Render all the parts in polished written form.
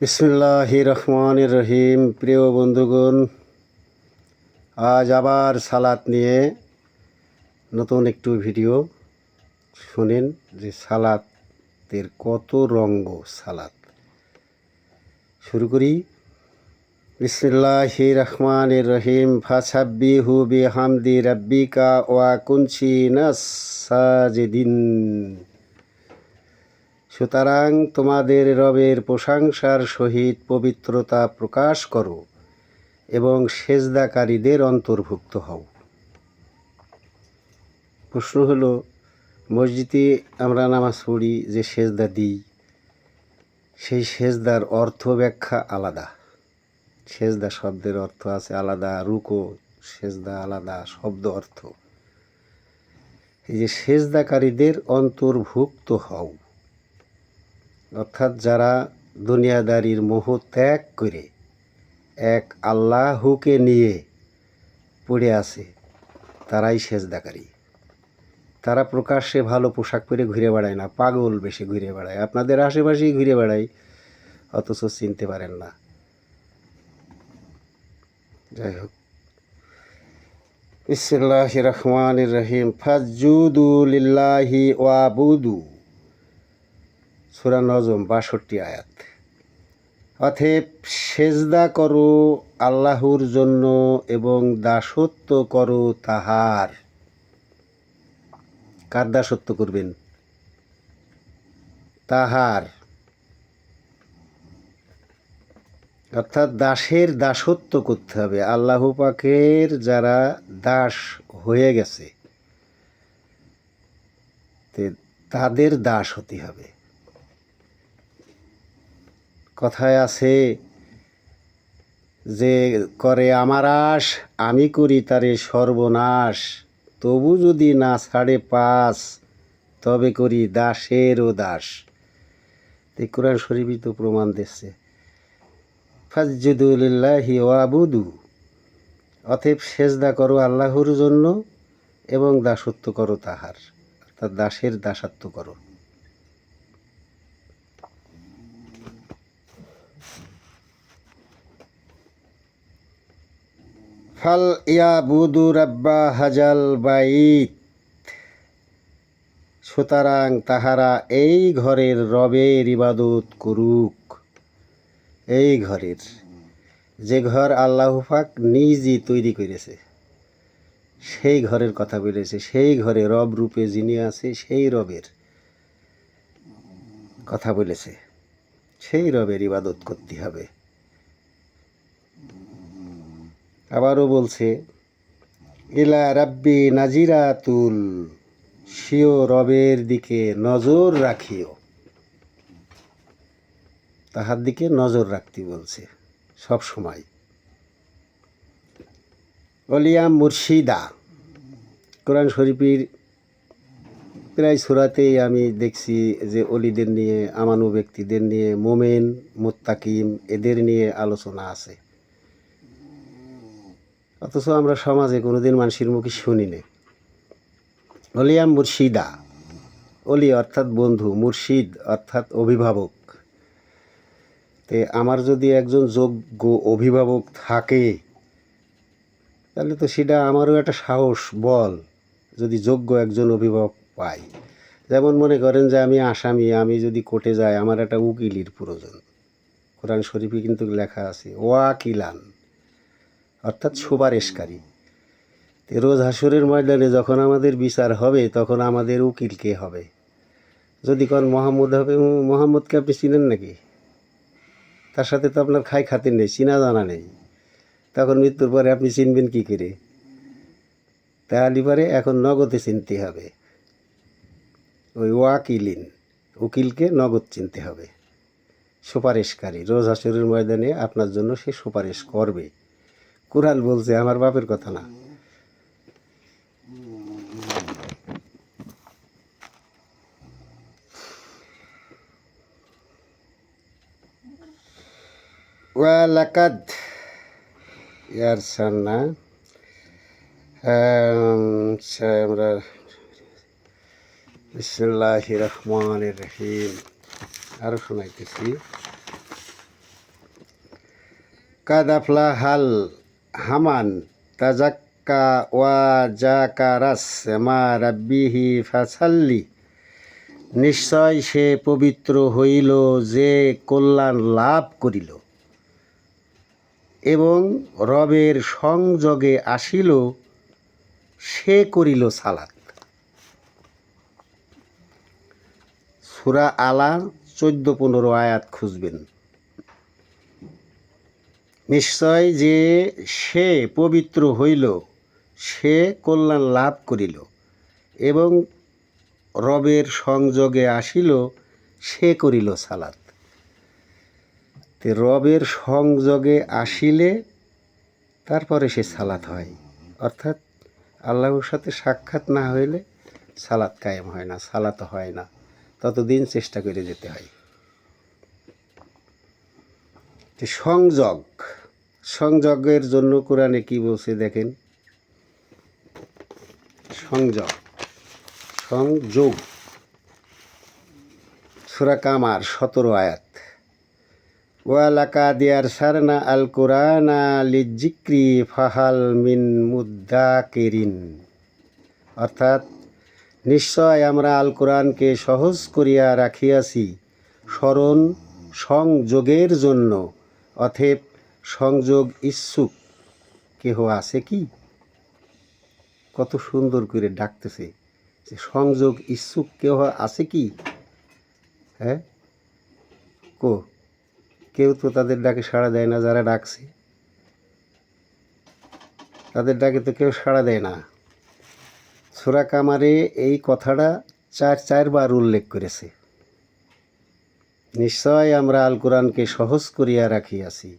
বিসমিল্লাহির রহমানির রহিম। প্রিয় বন্ধুগণ, আজ আবার সালাত নিয়ে নতুন একটু ভিডিও শুনেন যে সালাতের কত রঙ্গ। সালাত শুরু করি। বিসমিল্লাহির রহমানির রহিম। ফাসাব্বিহু বিহামদি রাব্বিকা ওয়া কুনচিনাস সাজিদিন। সুতরাং তোমাদের রবের প্রশংসার সহিত পবিত্রতা প্রকাশ করো এবং সেজদাকারীদের অন্তর্ভুক্ত হও। প্রশ্ন হলো, মসজিদে আমরা নামাজ পড়ি, যে সেজদা দিই, সেই সেজদার অর্থ ব্যাখ্যা আলাদা। সেজদা শব্দের অর্থ আছে আলাদা, রুকু সেজদা আলাদা শব্দ অর্থ। এই যে সেজদাকারীদের অন্তর্ভুক্ত হও, অর্থাৎ যারা দুনিয়াদারির মোহ ত্যাগ করে এক আল্লাহকে নিয়ে পড়ে আছে, তারাই সেজদাকারী। তারা প্রকাশ্যে ভালো পোশাক পরে ঘুরে বেড়ায় না, পাগল বেশি ঘুরে বেড়ায়, আপনাদের আশেপাশেই ঘুরে বেড়ায়, অথচ চিনতে পারেন না। যাই হোক, বিসমিল্লাহির রহমানির রহিম। ফাসজুদু লিল্লাহি ওয়াবুদু, সূরা নজম ৬২ আয়াত। অতএব সেজদা করো আল্লাহর জন্য এবং দাসত্ব করো তাহার। কার দাসত্ব করবেন? তাহার, অর্থাৎ দাসের দাসত্ব করতে হবে। আল্লাহ পাকের যারা দাস হয়ে গেছে তাদের দাস হতে হবে। কথায় আছে যে করে আমার আশ, আমি করি তারে সর্বনাশ, তবু যদি না ছাড়ে পাস, তবে করি দাসেরও দাস। এই কোরআন শরীফই তো প্রমাণ দিচ্ছে। ফাসজুদু লিল্লাহি ওয়াবুদু, অতএব সেজদা করো আল্লাহর জন্য এবং দাসত্ব করো তাহার, অর্থাৎ দাসের দাসত্ব করো। ফাল ইয়াবুদু রাব্বা হাজাল বাইত, সুতরাং তাহারা এই ঘরের রবের ইবাদত করুক। এই ঘরের, যে ঘর আল্লাহ পাক নিজই তৈরি করেছে, সেই ঘরের কথা বলেছে। সেই ঘরে রব রূপে যিনি আছে, সেই রবের কথা বলেছে। সেই রবের ইবাদত করতে হবে। আবারও বলছে, ইলা রাব্বি নাজিরাতুল, সিও রবের দিকে নজর রাখিও। তাহার দিকে নজর রাখতে বলছে সব সময়। অলিয়া মুর্শিদা, কোরআন শরীফের প্রায় সূরাতেই আমি দেখছি যে অলিদের নিয়ে, আমানু ব্যক্তিদের নিয়ে, মোমেন মুত্তাকিম এদের নিয়ে আলোচনা আছে, অথচ আমরা সমাজে কোনোদিন মানুষের মুখে শুনি না। অলিয়া মুর্শিদা, অলি অর্থাৎ বন্ধু, মুর্শিদ অর্থাৎ অভিভাবক। তে আমার যদি একজন যোগ্য অভিভাবক থাকে, তাহলে তো সেটা আমারও একটা সাহস, বল, যদি যোগ্য একজন অভিভাবক পাই। যেমন মনে করেন যে আমি আসামি, আমি যদি কোর্টে যাই, আমার একটা উকিলের প্রয়োজন। কোরআন শরীফে কিন্তু লেখা আছে ওয়াকিলান, অর্থাৎ সুপারিশকারী। রোজ হাসরের ময়দানে যখন আমাদের বিচার হবে, তখন আমাদের উকিল কে হবে? যদি কোন মোহাম্মদ হবে, মোহাম্মদকে আপনি চিনেন নাকি? তার সাথে তো আপনার খাই খাতির নেই, চিনা জানা নেই। তখন মৃত্যুর পরে আপনি চিনবেন কী করে? তাহলে পরে এখন নগদে চিনতে হবে। ওই ওয়াকিলিন, উকিলকে নগদ চিনতে হবে। সুপারিশকারী, রোজ হাসরের ময়দানে আপনার জন্য সে সুপারিশ করবে। কুরআন বলছে, আমার বাপের কথা না। ওয়ালাকাদ ইয়ারসালনা, আমরা বিসমিল্লাহির রহমানির রহিম আরও শোনাইতেছি। কাদাফলা হাল হামান তাজাক্কা ওয়া জাকারাস মা রাব্বিহি ফাসাল্লি, নিশ্চয় সে পবিত্র হইল যে কল্যাণ লাভ করিল এবং রবের সংযোগে আসিল সে করিল সালাত। সূরা আলা 14-15 আয়াত খুঁজবেন। নিশ্চয় যে সে পবিত্র হইল সে কল্যাণ লাভ করিল এবং রবের সংযোগে আসিল সে করিল সালাত। রবের সংযোগে আসিলে তারপরে সে সালাত হয়, অর্থাৎ আল্লাহর সাথে সাক্ষাৎ না হইলে সালাত কায়েম হয় না, সালাত হয় না, ততদিন চেষ্টা করে যেতে হয়। সংযোগের জন্য কোরআনে কি বলছে দেখেন। সংযোগ সূরা কামার 17 আয়াত। ওয়ালাকাদ ইয়ারসালনা আল কুরআনা লিযিকরি ফাহাল মিন মুদ্দাকিরিন, অর্থাৎ নিশ্চয় আমরা আল কোরআনকে সহজ করিয়া রাখিয়াছি স্মরণ সংযোগের জন্য, অতএব সংযোগ ইচ্ছুক কেহ আছে কি? কত সুন্দর করে ডাকতেছে যে সংযোগ ইচ্ছুক কেহ আছে কি? হ্যাঁ, কেউ তো তাদের ডাকে সাড়া দেয় না। যারা ডাকছে তাদের ডাকে তো কেউ সাড়া দেয় না। সূরা কামারে এই কথাটা 4বার উল্লেখ করেছে। নিশ্চয় আমরা আল কোরআনকে সহজ করিয়া রাখিয়াছি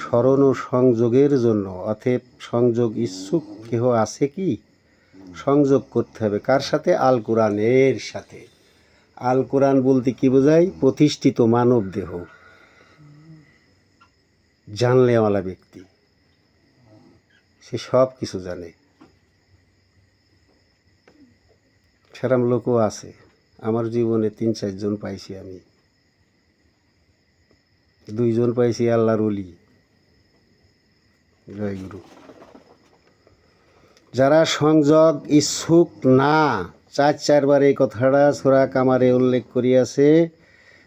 স্মরণ ও সংযোগের জন্য, অতএব সংযোগ ইচ্ছুক কেহ আছে কি? সংযোগ করতে হবে কার সাথে? আল কোরআনের সাথে। আল কোরআন বলতে কি বোঝায়? প্রতিষ্ঠিত মানব দেহ, জানলেওয়ালা ব্যক্তি, সে সব কিছু জানে। সেরকম লোকও আছে আমার জীবনে, 3-4 জন পাইছি আমি। 2 জন পাইছি আল্লাহর ওলি, জয় গুরু। যারা সংযোগ ইচ্ছুক না, 4বার এই কথাটা সূরা কামারে উল্লেখ করিয়াছে।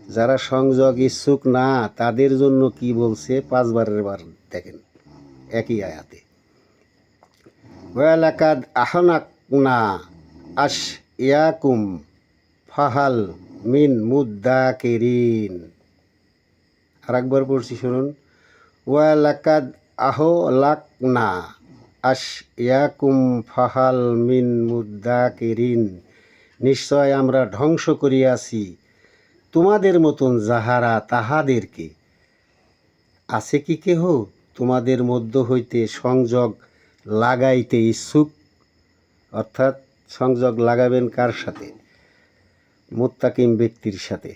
যারা সংযোগ ইচ্ছুক না তাদের জন্য কি বলছে 5বারের বার দেখেন একই আয়াতে। ওয়ালাকাদ আহলাকনা আশইয়াকুম ফাহাল মিন মুদ্দাকিরিন। আরেকবার পড়ছি শুনুন। ওয়ালাকাদ আহলাকনা আশইয়াকুম ফাহাল মিন মুদ্দাকিরিন, নিশ্চয় আমরা ধ্বংস করিয়াছি তোমাদের মতন যাহারা তাহাদেরকে, আছে কি কেহ তোমাদের মধ্য হইতে সংযোগ লাগাইতে ইচ্ছুক? অর্থাৎ সংযোগ লাগাবেন কার সাথে? মুত্তাকিম ব্যক্তির সাথে।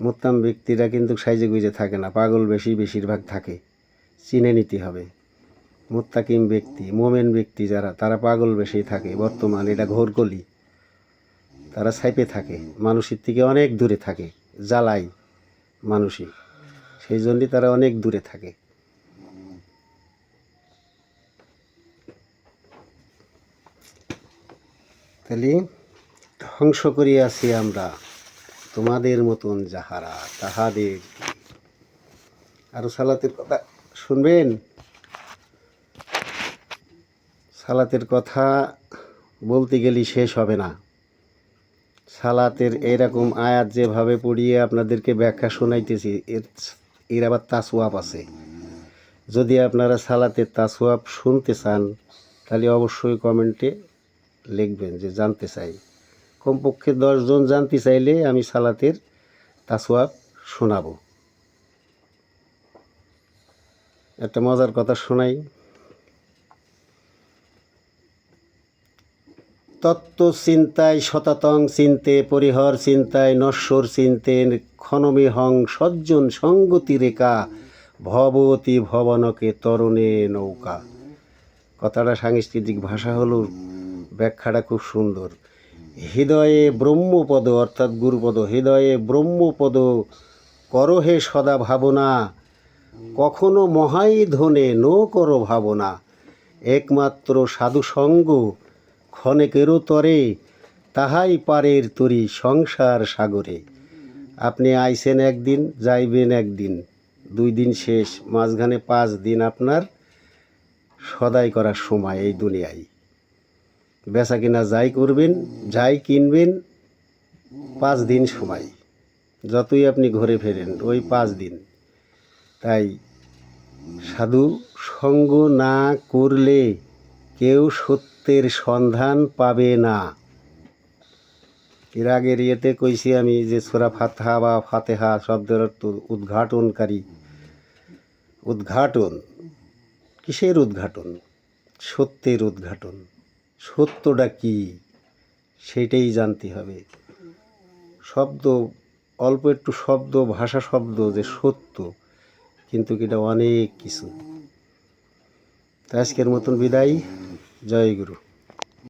মুত্তাম ব্যক্তিরা কিন্তু সাইজে গুজে থাকে না, পাগল বেশিরভাগ থাকে, চিনে নিতে হবে। মুত্তাকিম ব্যক্তি, মোমেন ব্যক্তি যারা, তারা পাগল বেশি থাকে। বর্তমান এটা ঘোরকলি, তারা ছাইপে থাকে, মানুষের থেকে অনেক দূরে থাকে, জ্বালাই মানুষই, সেই জন্যই তারা অনেক দূরে থাকে। তাহলে ধ্বংস করিয়াছি আমরা তোমাদের মতন যাহারা তাহাদের। আরো সালাতের কথা শুনবেন। সালাতের কথা বলতে গেলে শেষ হবে না। সালাতের এরকম আয়াত যেভাবে পড়িয়ে আপনাদেরকে ব্যাখ্যা শোনাইতেছি, এর আবার তাসওয়াব আছে। যদি আপনারা সালাতের তাসওয়াব শুনতে চান তাহলে অবশ্যই কমেন্টে লিখবেন যে জানতে চাই। কমপক্ষে 10 জন জানতে চাইলে আমি সালাতের তাসওয়াব শোনাবো। একটা মজার কথা শোনাই। তত্ত্ব চিন্তায় শতাতং চিন্তে, পরিহর চিন্তায় নশ্বর চিন্তে, ক্ষণমিহং সজ্জন সঙ্গতি রেখা, ভবতী ভবনকে তরণে নৌকা। কথাটা সাংস্কৃতিক ভাষা হলো, ব্যাখ্যাটা খুব সুন্দর। হৃদয়ে ব্রহ্মপদ, অর্থাৎ গুরুপদ, হৃদয়ে ব্রহ্মপদ করহে সদা ভাবনা, কখনো মহাই ধনে নো করো ভাবনা, একমাত্র সাধুসঙ্গ ক্ষণেকেরও তরে, তাহাই পারের তরি সংসার সাগরে। আপনি আইছেন একদিন, যাইবেন একদিন, 2 দিন শেষ, মাঝখানে 5 দিন আপনার সদাই করার সময় এই দুনিয়ায়। বেচা কিনা যাই করবেন, যাই কিনবেন, 5 দিন সময়। যতই আপনি ঘুরে ফেরেন ওই 5 দিন। তাই সাধু সঙ্গ না করলে কেউ সত্যের সন্ধান পাবে না। এর আগের ইয়েতে কইছি আমি যে সূরা ফাতিহা বা ফাতেহা শব্দের অর্থ উদ্ঘাটনকারী। উদ্ঘাটন কিসের উদ্ঘাটন? সত্যের উদ্ঘাটন। সত্যটা কি সেটাই জানতে হবে। শব্দ অল্প একটু শব্দ, ভাষা শব্দ যে সত্য, কিন্তু এটা অনেক কিছু। তো আজকের মতন বিদায়। জয় গুরু।